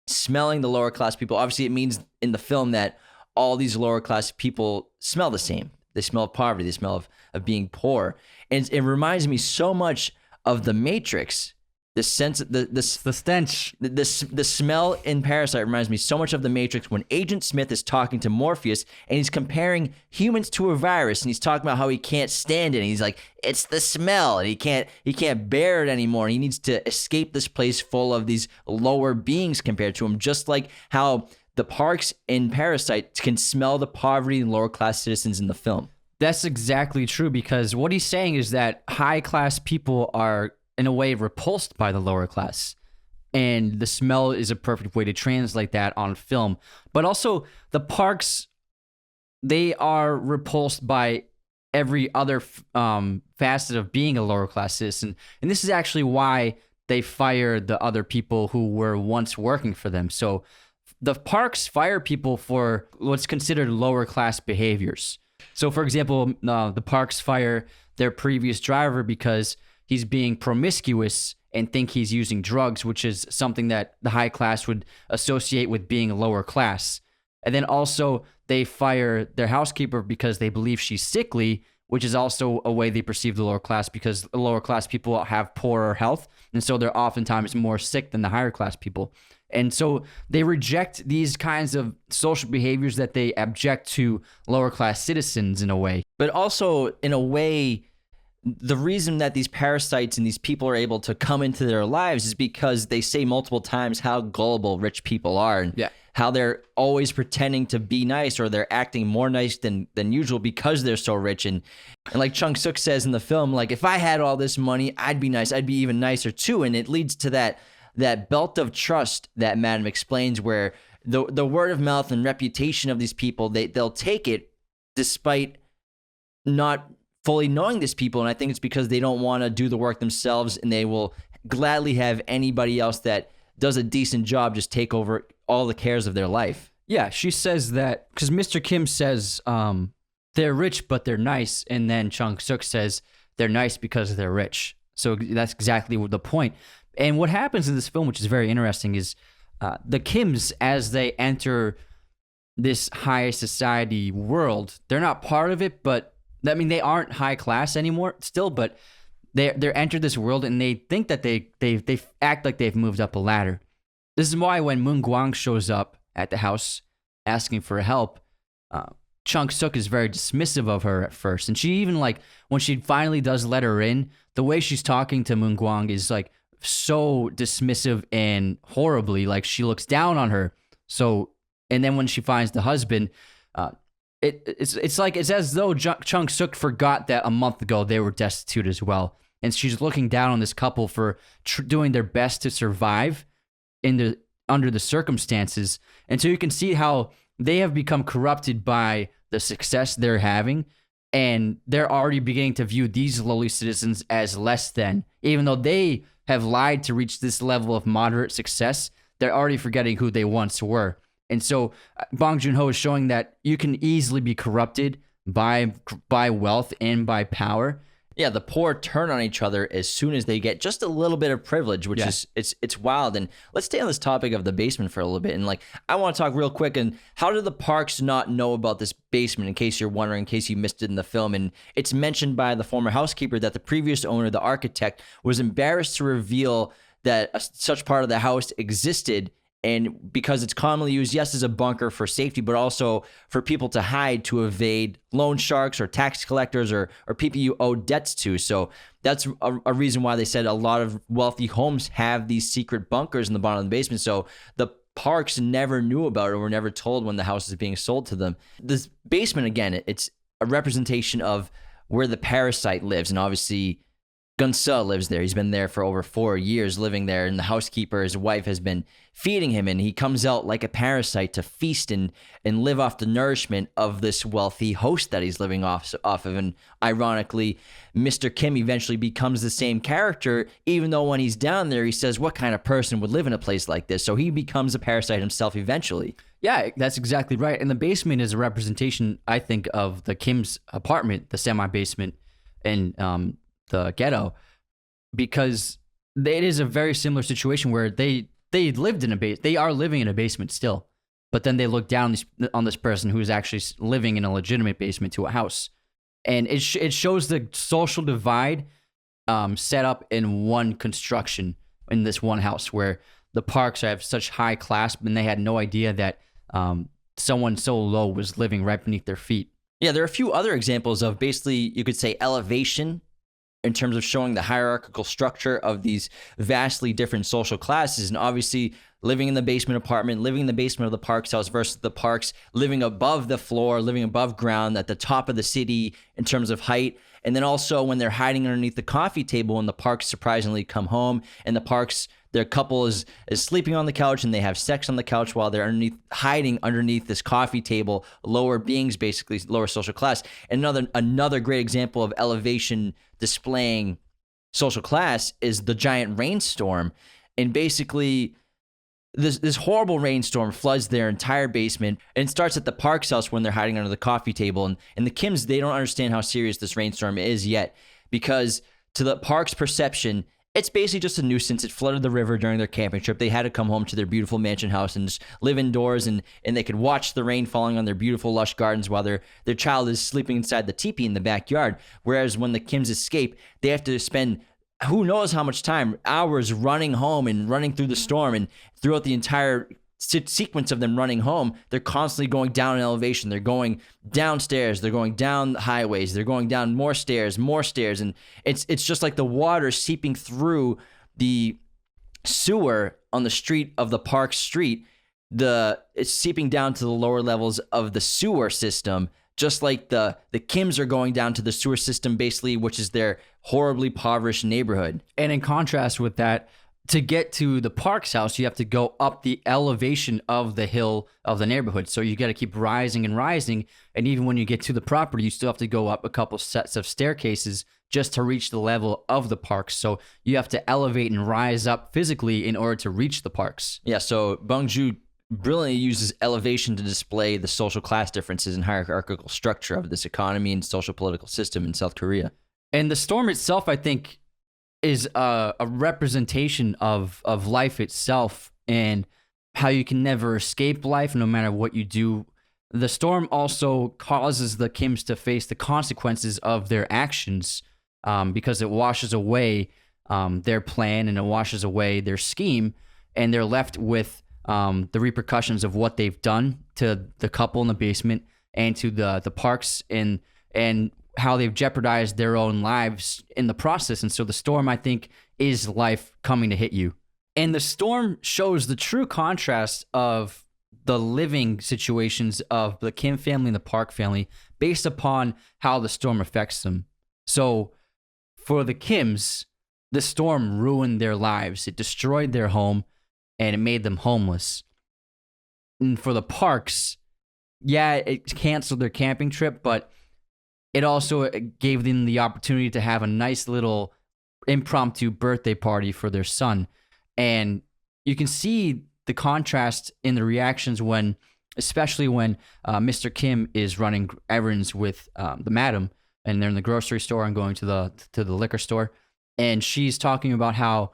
smelling the lower class people, obviously it means in the film that all these lower class people smell the same. They smell of poverty. They smell of being poor. And it reminds me so much of The Matrix. The sense, the stench, the smell in Parasite reminds me so much of The Matrix when Agent Smith is talking to Morpheus and he's comparing humans to a virus, and he's talking about how he can't stand it. And he's like, it's the smell, and he can't bear it anymore. He needs to escape this place full of these lower beings compared to him, just like how the Parks in Parasite can smell the poverty and lower class citizens in the film. That's exactly true, because what he's saying is that high class people are in a way repulsed by the lower class, and the smell is a perfect way to translate that on film. But also the Parks, they are repulsed by every other facet of being a lower class citizen, and this is actually why they fire the other people who were once working for them. So the Parks fire people for what's considered lower class behaviors. So for example, the Parks fire their previous driver because he's being promiscuous and think he's using drugs, which is something that the high class would associate with being lower class. And then also they fire their housekeeper because they believe she's sickly, which is also a way they perceive the lower class, because the lower class people have poorer health, and so they're oftentimes more sick than the higher class people. And so they reject these kinds of social behaviors that they object to lower class citizens in a way. But also, in a way, the reason that these parasites and these people are able to come into their lives is because they say multiple times how gullible rich people are, and how they're always pretending to be nice, or they're acting more nice than usual because they're so rich. And like Chung Suk says in the film, like, if I had all this money, I'd be nice. I'd be even nicer too. And it leads to that belt of trust that Madam explains, where the word of mouth and reputation of these people, they'll take it despite not fully knowing these people. And I think it's because they don't want to do the work themselves, and they will gladly have anybody else that does a decent job just take over all the cares of their life. Yeah, she says that because Mr. Kim says they're rich but they're nice, and then Chung Suk says they're nice because they're rich. So that's exactly the point. And what happens in this film, which is very interesting, is the Kims, as they enter this high society world, they're not part of it, but I mean, they aren't high class anymore still, but they're entered this world, and they think that they act like they've moved up a ladder. This is why when Moon Gwang shows up at the house asking for help, Chung Suk is very dismissive of her at first. And she even, like, when she finally does let her in, the way she's talking to Moon Gwang is like so dismissive and horribly, like she looks down on her. So, and then when she finds the husband, it's like it's as though Chung Suk forgot that a month ago they were destitute as well, and she's looking down on this couple for doing their best to survive under the circumstances. And so you can see how they have become corrupted by the success they're having, and they're already beginning to view these lowly citizens as less than, even though they have lied to reach this level of moderate success. They're already forgetting who they once were. And so Bong Joon-Ho is showing that you can easily be corrupted by wealth and by power. Yeah, the poor turn on each other as soon as they get just a little bit of privilege, which is it's wild. And let's stay on this topic of the basement for a little bit. And like, I want to talk real quick. And how did the Parks not know about this basement? In case you're wondering, in case you missed it in the film, and it's mentioned by the former housekeeper that the previous owner, the architect, was embarrassed to reveal that such part of the house existed. And because it's commonly used, yes, as a bunker for safety, but also for people to hide to evade loan sharks or tax collectors or people you owe debts to. So that's a reason why they said a lot of wealthy homes have these secret bunkers in the bottom of the basement. So the Parks never knew about it or were never told when the house is being sold to them. This basement, again, it's a representation of where the parasite lives. And obviously, Gunsa lives there. He's been there for over 4 years living there, and the housekeeper, his wife, has been feeding him, and he comes out like a parasite to feast and live off the nourishment of this wealthy host that he's living off of. And ironically, Mr. Kim eventually becomes the same character, even though when he's down there, he says, what kind of person would live in a place like this? So he becomes a parasite himself eventually. Yeah, that's exactly right. And the basement is a representation, I think, of the Kim's apartment, the semi-basement, and the ghetto, because it is a very similar situation where they lived in a base. They are living in a basement still, but then they look down on this person who is actually living in a legitimate basement to a house, and it shows the social divide set up in one construction in this one house where the Parks have such high class, and they had no idea that someone so low was living right beneath their feet. Yeah, there are a few other examples of basically, you could say, elevation in terms of showing the hierarchical structure of these vastly different social classes. And obviously, living in the basement apartment, living in the basement of the Parks house versus the Parks living above the floor, living above ground at the top of the city in terms of height. And then also when they're hiding underneath the coffee table and the Parks surprisingly come home, and the Parks, their couple is sleeping on the couch and they have sex on the couch while they're hiding underneath this coffee table, lower beings, basically lower social class. And another great example of elevation displaying social class is the giant rainstorm. And basically this horrible rainstorm floods their entire basement, and it starts at the Parks house when they're hiding under the coffee table. And the Kims, they don't understand how serious this rainstorm is yet, because to the Parks' perception, it's basically just a nuisance. It flooded the river during their camping trip. They had to come home to their beautiful mansion house and just live indoors, and they could watch the rain falling on their beautiful lush gardens while their child is sleeping inside the teepee in the backyard. Whereas when the Kims escape, they have to spend who knows how much time, hours running home and running through the storm. And throughout the entire sequence of them running home, they're constantly going down in elevation. They're going downstairs, they're going down highways, they're going down more stairs, and it's just like the water seeping through the sewer on the street of the Park Street. It's seeping down to the lower levels of the sewer system, just like the Kims are going down to the sewer system, basically, which is their horribly impoverished neighborhood. And in contrast with that, to get to the Parks house, you have to go up the elevation of the hill of the neighborhood. So you got to keep rising and rising. And even when you get to the property, you still have to go up a couple sets of staircases just to reach the level of the Parks. So you have to elevate and rise up physically in order to reach the Parks. Yeah, so Bong Joon brilliantly uses elevation to display the social class differences and hierarchical structure of this economy and social political system in South Korea. And the storm itself, I think, is a representation of life itself and how you can never escape life no matter what you do. The storm also causes the Kims to face the consequences of their actions because it washes away their plan and it washes away their scheme, and they're left with the repercussions of what they've done to the couple in the basement and to the Parks and how they've jeopardized their own lives in the process. And so the storm, I think, is life coming to hit you. And the storm shows the true contrast of the living situations of the Kim family and the Park family based upon how the storm affects them. So for the Kims, the storm ruined their lives. It destroyed their home and it made them homeless. And for the Parks, yeah, it canceled their camping trip, but it also gave them the opportunity to have a nice little impromptu birthday party for their son. And you can see the contrast in the reactions especially when Mr. Kim is running errands with the madam, and they're in the grocery store and going to the liquor store. And she's talking about how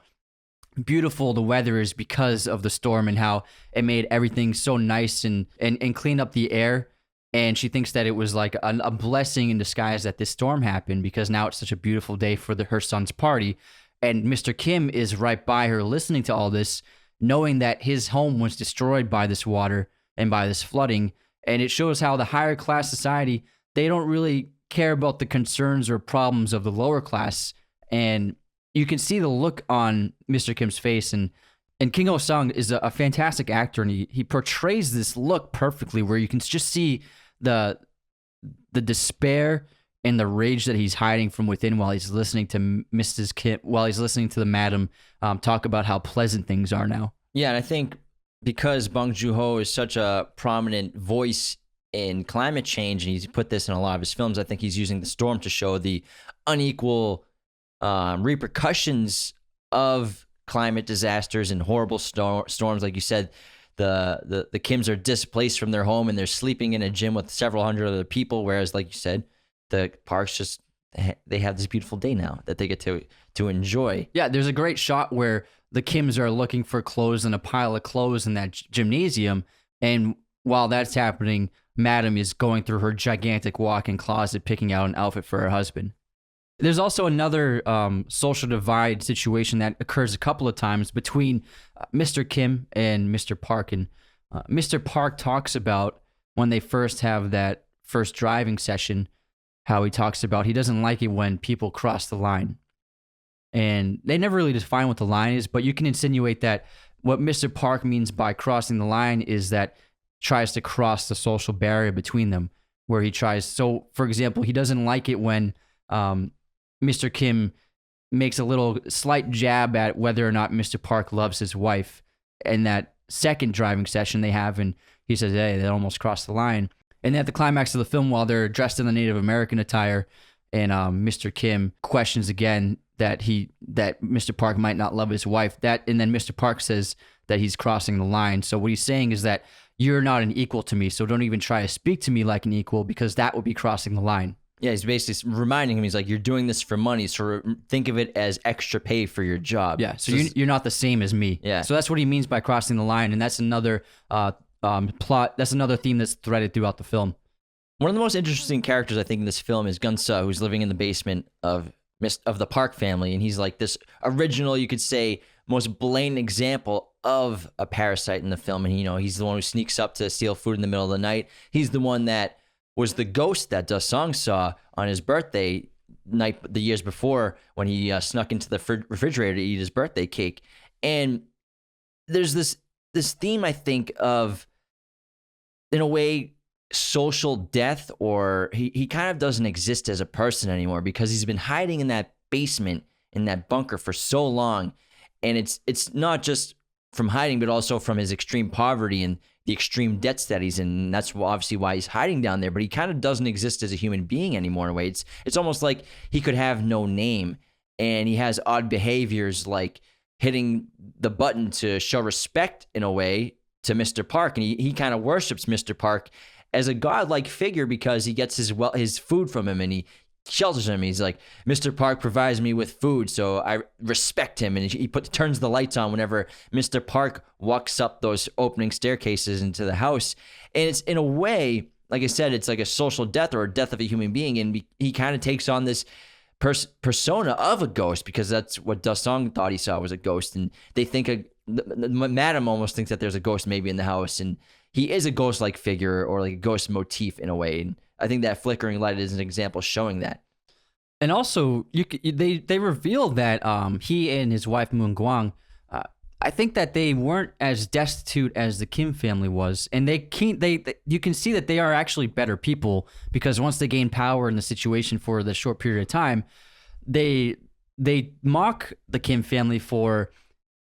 beautiful the weather is because of the storm and how it made everything so nice and clean up the air. And she thinks that it was like a blessing in disguise that this storm happened because now it's such a beautiful day for her son's party. And Mr. Kim is right by her listening to all this, knowing that his home was destroyed by this water and by this flooding. And it shows how the higher class society, they don't really care about the concerns or problems of the lower class. And you can see the look on Mr. Kim's face. And King Ho-sung is a fantastic actor, and he portrays this look perfectly, where you can just see the despair and the rage that he's hiding from within while he's listening to Mrs. Kim, while he's listening to the madam talk about how pleasant things are now. Yeah, and I think because Bong Joon-Ho is such a prominent voice in climate change, and he's put this in a lot of his films, I think he's using the storm to show the unequal repercussions of climate disasters and horrible storms. Like you said, the Kims are displaced from their home and they're sleeping in a gym with several hundred other people, whereas, like you said, the Parks just, they have this beautiful day now that they get to enjoy. Yeah, there's a great shot where the Kims are looking for clothes in a pile of clothes in that gymnasium, and while that's happening, Madam is going through her gigantic walk-in closet picking out an outfit for her husband. There's also another social divide situation that occurs a couple of times between Mr. Kim and Mr. Park. And Mr. Park talks about when they first have that first driving session, how he talks about he doesn't like it when people cross the line. And they never really define what the line is, but you can insinuate that what Mr. Park means by crossing the line is that tries to cross the social barrier between them, where he tries. So, for example, he doesn't like it when Mr. Kim makes a little slight jab at whether or not Mr. Park loves his wife in that second driving session they have, and he says, hey, they almost crossed the line. And at the climax of the film, while they're dressed in the Native American attire, and Mr. Kim questions again that Mr. Park might not love his wife, and then Mr. Park says that he's crossing the line. So what he's saying is that you're not an equal to me, so don't even try to speak to me like an equal, because that would be crossing the line. Yeah, he's basically reminding him, he's like, you're doing this for money, so think of it as extra pay for your job. Yeah, so you're not the same as me. Yeah. So that's what he means by crossing the line, and that's another plot, that's another theme that's threaded throughout the film. One of the most interesting characters, I think, in this film is Gun-seo, who's living in the basement of the Park family, and he's like this original, you could say, most blatant example of a parasite in the film. And, he's the one who sneaks up to steal food in the middle of the night. He's the one that was the ghost that Da-sung saw on his birthday night the years before, when he snuck into the refrigerator to eat his birthday cake. And there's this theme, I think, of, in a way, social death, or he kind of doesn't exist as a person anymore because he's been hiding in that basement, in that bunker for so long. And it's not just from hiding, but also from his extreme poverty and the extreme debts that he's in. And that's obviously why he's hiding down there, but he kind of doesn't exist as a human being anymore in a way. It's almost like he could have no name, and he has odd behaviors like hitting the button to show respect in a way to Mr. Park. And he kind of worships Mr. Park as a godlike figure because he gets his food from him, and he shelters him. He's like, Mr. Park provides me with food, so I respect him. And he turns the lights on whenever Mr. Park walks up those opening staircases into the house. And it's, in a way, like I said, it's like a social death or a death of a human being. And he kind of takes on this persona of a ghost, because that's what Da-sung thought he saw was a ghost. And they think Madam almost thinks that there's a ghost maybe in the house, and he is a ghost-like figure, or like a ghost motif in a way. And I think that flickering light is an example showing that. And also, they revealed that he and his wife Moon Gwang, I think that they weren't as destitute as the Kim family was, and you can see that they are actually better people, because once they gain power in the situation for the short period of time, they mock the Kim family for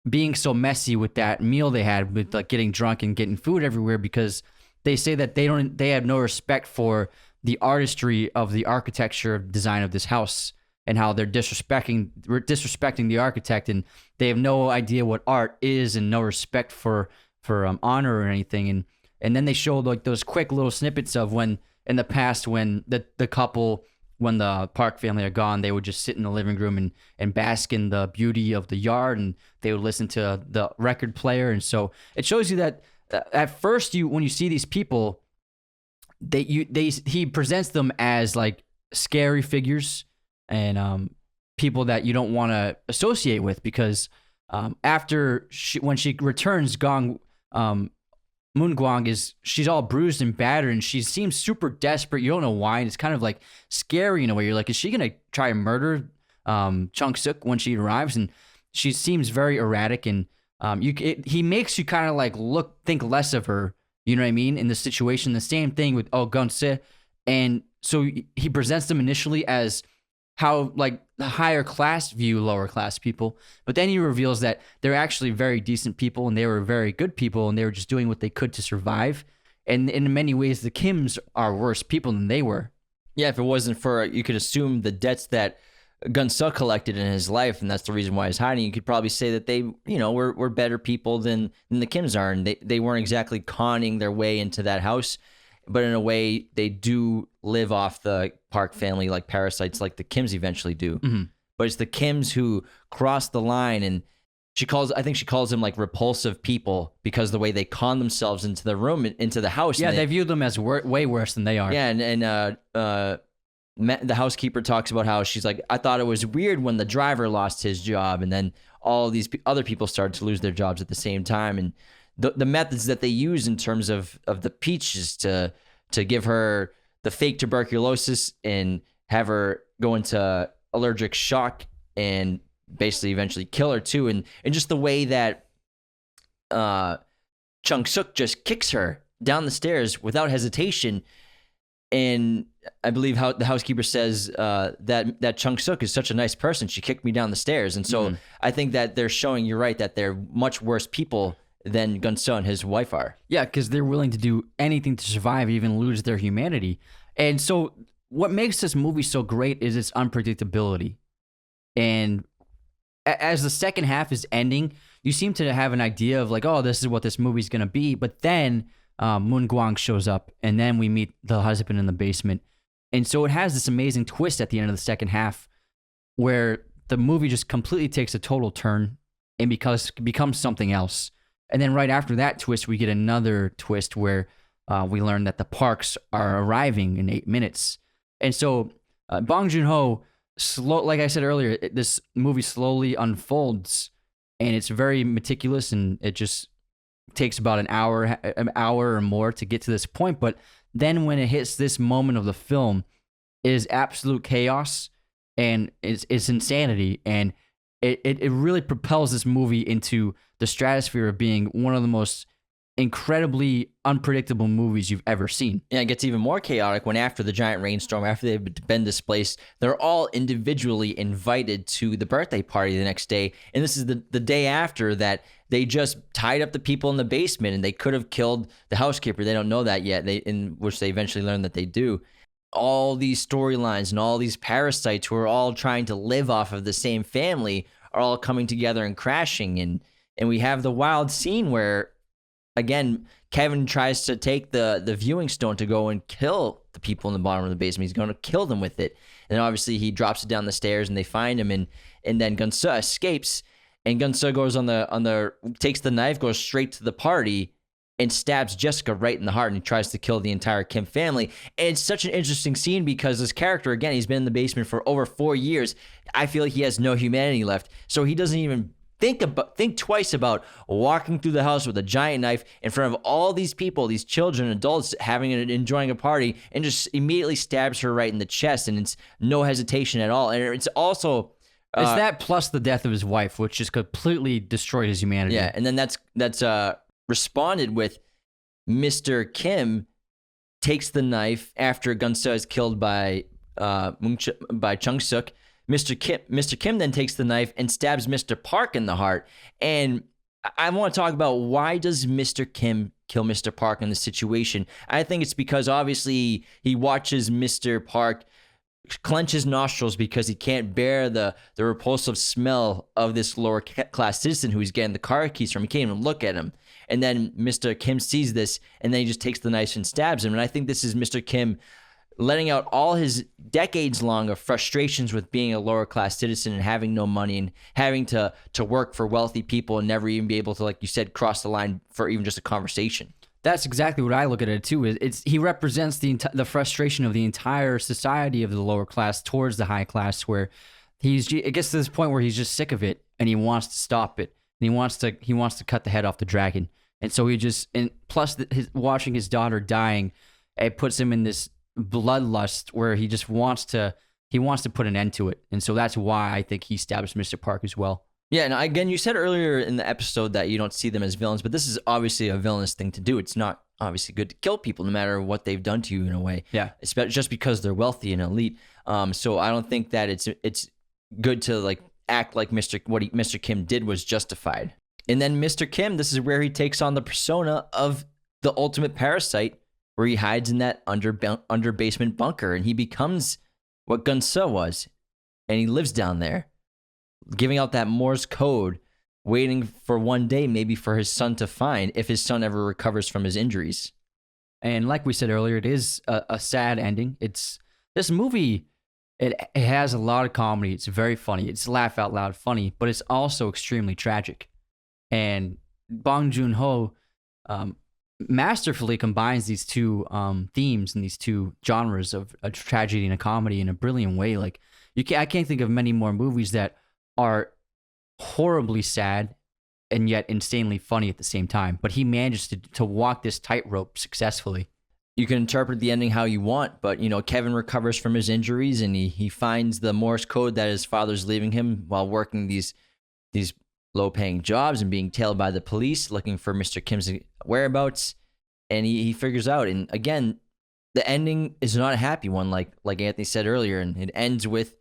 being so messy with that meal they had, with like getting drunk and getting food everywhere, because they say that they have no respect for the artistry of the architecture design of this house, and how they're disrespecting the architect, and they have no idea what art is, and no respect for honor or anything. And then they show like those quick little snippets of when in the past, when the couple, when the Park family are gone, they would just sit in the living room and bask in the beauty of the yard, and they would listen to the record player. And so it shows you that at first, when you see these people, he presents them as like scary figures and people that you don't want to associate with, because when she returns, Moon Gwang she's all bruised and battered, and she seems super desperate. You don't know why, and it's kind of like scary in a way. You're like, is she gonna try and murder Chung Suk when she arrives? And she seems very erratic, and he makes you kind of like think less of her. You know what I mean? In the situation, the same thing with Gun Se, and so he presents them initially as how like the higher class view lower class people, but then he reveals that they're actually very decent people and they were very good people and they were just doing what they could to survive. And in many ways, the Kims are worse people than they were. Yeah, if it wasn't for, you could assume the debts that Gun-suk collected in his life, and that's the reason why he's hiding. You could probably say that they, were better people than the Kims are, and they weren't exactly conning their way into that house. But in a way, they do live off the Park family like parasites, like the Kims eventually do. Mm-hmm. But it's the Kims who cross the line, and I think she calls them like repulsive people because the way they con themselves into the room, into the house. Yeah, they view them as way worse than they are. Yeah, and the housekeeper talks about how she's like, I thought it was weird when the driver lost his job, and then all these other people started to lose their jobs at the same time, and the methods that they use in terms of the peach is to give her the fake tuberculosis and have her go into allergic shock and basically eventually kill her too. And just the way that Chung Suk just kicks her down the stairs without hesitation. And I believe how the housekeeper says that Chung Suk is such a nice person. She kicked me down the stairs. And so I think that they're showing, you're right, that they're much worse people than Gun-soo and his wife are. Yeah, because they're willing to do anything to survive, even lose their humanity. And so what makes this movie so great is its unpredictability. And as the second half is ending, you seem to have an idea of like, oh, this is what this movie's going to be. But then Moon Gwang shows up, and then we meet the husband in the basement. And so it has this amazing twist at the end of the second half where the movie just completely takes a total turn and becomes something else. And then right after that twist, we get another twist where we learn that the Parks are arriving in 8 minutes. And so Bong Joon-ho, like I said earlier, this movie slowly unfolds, and it's very meticulous, and it just takes about an hour or more to get to this point. But then when it hits this moment of the film, it is absolute chaos, and it's insanity, and it really propels this movie into the stratosphere of being one of the most incredibly unpredictable movies you've ever seen. Yeah, it gets even more chaotic when after the giant rainstorm, after they've been displaced, they're all individually invited to the birthday party the next day. And this is the day after that they just tied up the people in the basement, and they could have killed the housekeeper. They don't know that yet, in which they eventually learn that they do. All these storylines and all these parasites who are all trying to live off of the same family are all coming together and crashing. And we have the wild scene where, again, Kevin tries to take the viewing stone to go and kill the people in the bottom of the basement. He's going to kill them with it. And obviously he drops it down the stairs, and they find him, and then Gun-soo escapes, and Gun-soo goes takes the knife, goes straight to the party, and stabs Jessica right in the heart, and he tries to kill the entire Kim family. And it's such an interesting scene because this character, again, he's been in the basement for over 4 years. I feel like he has no humanity left. So he doesn't even think twice about walking through the house with a giant knife in front of all these people, these children, adults enjoying a party, and just immediately stabs her right in the chest, and it's no hesitation at all. And it's also it's that plus the death of his wife, which just completely destroyed his humanity. Yeah, and then that's responded with Mr. Kim takes the knife after Gun-soo is killed by Chung Suk. Mr. Kim then takes the knife and stabs Mr. Park in the heart. And I want to talk about, why does Mr. Kim kill Mr. Park in this situation? I think it's because obviously he watches Mr. Park clench his nostrils because he can't bear the repulsive smell of this lower class citizen who he's getting the car keys from. He can't even look at him. And then Mr. Kim sees this, and then he just takes the knife and stabs him. And I think this is Mr. Kim letting out all his decades long of frustrations with being a lower class citizen and having no money and having to work for wealthy people and never even be able to, like you said, cross the line for even just a conversation. That's exactly what I look at it too. He represents the frustration of the entire society of the lower class towards the high class, where it gets to this point where he's just sick of it and he wants to stop it. and he wants to cut the head off the dragon. And so he just, and plus watching his daughter dying, it puts him in this bloodlust where he just wants to put an end to it. And so that's why I think he stabs Mr. Park as well. Yeah, and again, you said earlier in the episode that you don't see them as villains, but this is obviously a villainous thing to do. It's not obviously good to kill people, no matter what they've done to you in a way. Yeah, just because they're wealthy and elite. So I don't think that it's good to like act like Mr. Kim did was justified. And then Mr. Kim, this is where he takes on the persona of the ultimate parasite, where he hides in that under basement bunker, and he becomes what Gun-seo was, and he lives down there, giving out that Morse code, waiting for one day maybe for his son to find, if his son ever recovers from his injuries. And like we said earlier, it is a sad ending. This movie, it has a lot of comedy. It's very funny. It's laugh out loud funny, but it's also extremely tragic. And Bong Joon-Ho masterfully combines these two themes and these two genres of a tragedy and a comedy in a brilliant way. Like I can't think of many more movies that are horribly sad and yet insanely funny at the same time. But he manages to walk this tightrope successfully. You can interpret the ending how you want, but Kevin recovers from his injuries, and he finds the Morse code that his father's leaving him while working these low-paying jobs and being tailed by the police looking for Mr. Kim's whereabouts, and he figures out. And again, the ending is not a happy one, like Anthony said earlier, and it ends with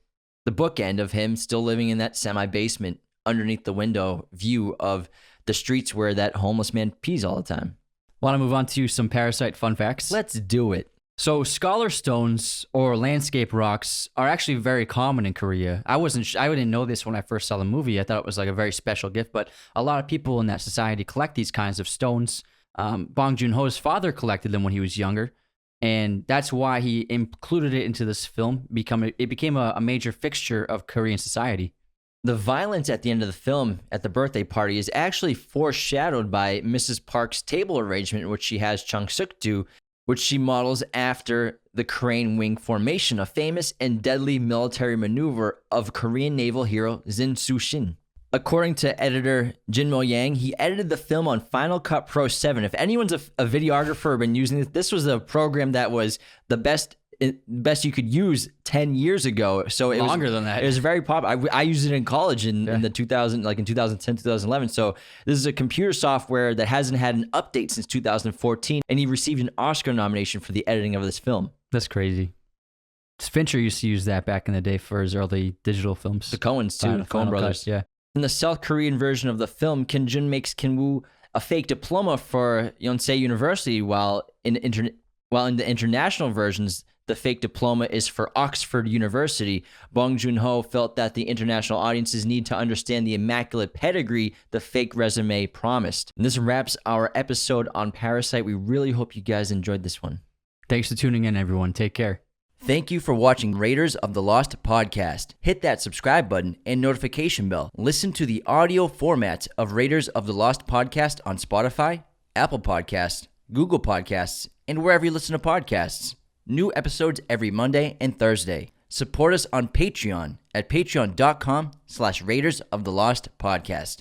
the bookend of him still living in that semi-basement underneath the window view of the streets where that homeless man pees all the time. Want to move on to some Parasite fun facts? Let's do it. So scholar stones or landscape rocks are actually very common in Korea. I didn't know this when I first saw the movie. I thought it was like a very special gift, but a lot of people in that society collect these kinds of stones. Bong Joon-ho's father collected them when he was younger, and that's why he included it into this film. It became a major fixture of Korean society. The violence at the end of the film at the birthday party is actually foreshadowed by Mrs. Park's table arrangement, which she has Chung-suk do, which she models after the crane wing formation, a famous and deadly military maneuver of Korean naval hero Jin Soo-shin. According to editor Jin Mo-yang, he edited the film on Final Cut Pro 7. If anyone's a videographer or been using this was a program that was the best you could use 10 years ago. So it Longer than that. It was very popular. I used it in college in the 2010, 2011. So this is a computer software that hasn't had an update since 2014, and he received an Oscar nomination for the editing of this film. That's crazy. Fincher used to use that back in the day for his early digital films. The Coens too, the Coen brothers. Cut, yeah. In the South Korean version of the film, Kim Jun makes Kim-woo a fake diploma for Yonsei University, while in the international versions, the fake diploma is for Oxford University. Bong Joon-ho felt that the international audiences need to understand the immaculate pedigree the fake resume promised. And this wraps our episode on Parasite. We really hope you guys enjoyed this one. Thanks for tuning in, everyone. Take care. Thank you for watching Raiders of the Lost podcast. Hit that subscribe button and notification bell. Listen to the audio format of Raiders of the Lost podcast on Spotify, Apple Podcasts, Google Podcasts, and wherever you listen to podcasts. New episodes every Monday and Thursday. Support us on Patreon at patreon.com/Raiders of the Lost podcast.